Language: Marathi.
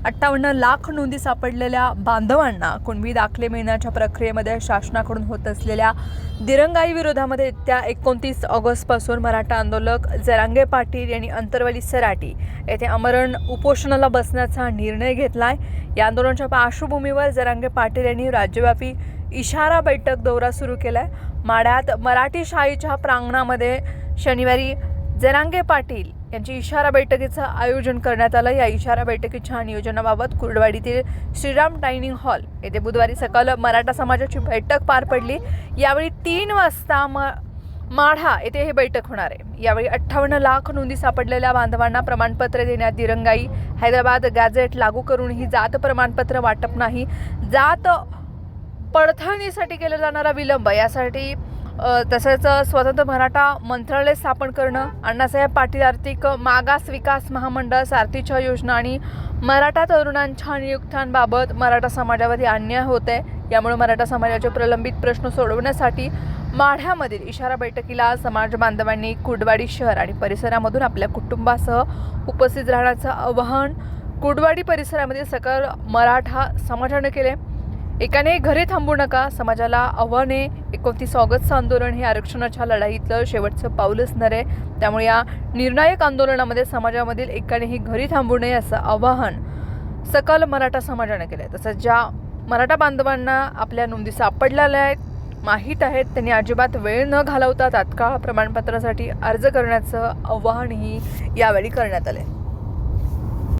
58 लाख नोंदी सापडलेल्या बांधवांना कुणबी दाखले मिळण्याच्या प्रक्रियेमध्ये शासनाकडून होत असलेल्या दिरंगाई विरोधामध्ये येत्या 29 ऑगस्टपासून मराठा आंदोलक जरांगे पाटील यांनी अंतरवली सराटी येथे आमरण उपोषणाला बसण्याचा निर्णय घेतलाय। या आंदोलनाच्या पार्श्वभूमीवर जरांगे पाटील यांनी राज्यव्यापी इशारा बैठक दौरा सुरू केलाय। माढ्यात मराठी शाळेच्या प्रांगणामध्ये शनिवारी जरांगे पाटील यांची इशारा बैठकीचं आयोजन करण्यात आलं। या इशारा बैठकीच्या नियोजनाबाबत कुर्डवाडीतील श्रीराम डायनिंग हॉल येथे बुधवारी सकाळ मराठा समाजाची बैठक पार पडली। यावेळी 3 वाजता माढा येथे ही बैठक होणार आहे। यावेळी 58 लाख नोंदी सापडलेल्या बांधवांना प्रमाणपत्र देण्यात दिरंगाई, हैदराबाद गॅझेट लागू करूनही जात प्रमाणपत्र वाटप नाही, जात पडताळणीसाठी केला जाणारा विलंब यासाठी तसेच स्वतंत्र मराठा मंत्रालय स्थापन करणं, अण्णासाहेब पाटील आर्थिक मागास विकास महामंडळ सारथीच्या योजना आणि मराठा तरुणांच्या नियुक्त्यांबाबत मराठा समाजावरती अन्याय होत आहे। यामुळे मराठा समाजाचे प्रलंबित प्रश्न सोडवण्यासाठी माढ्यामधील इशारा बैठकीला समाज बांधवांनी कुर्डवाडी शहर आणि परिसरामधून आपल्या कुटुंबासह उपस्थित राहण्याचं आवाहन कुर्डवाडी परिसरामध्ये सकल मराठा समाजाने केले। एकाने घरी थांबू नका समाजाला आव्हान आहे। 29 ऑगस्टचं आंदोलन हे आरक्षणाच्या लढाईतलं शेवटचं पाऊल असणार आहे। त्यामुळे या निर्णायक आंदोलनामध्ये समाजामधील एकानेही घरी थांबू नये असं आवाहन सकल मराठा समाजाने केलं आहे। तसंच ज्या मराठा बांधवांना आपल्या नोंदी सापडलेल्या आहेत माहीत आहेत त्यांनी अजिबात वेळ न घालवता तात्काळ प्रमाणपत्रासाठी अर्ज करण्याचं आवाहनही यावेळी करण्यात आले।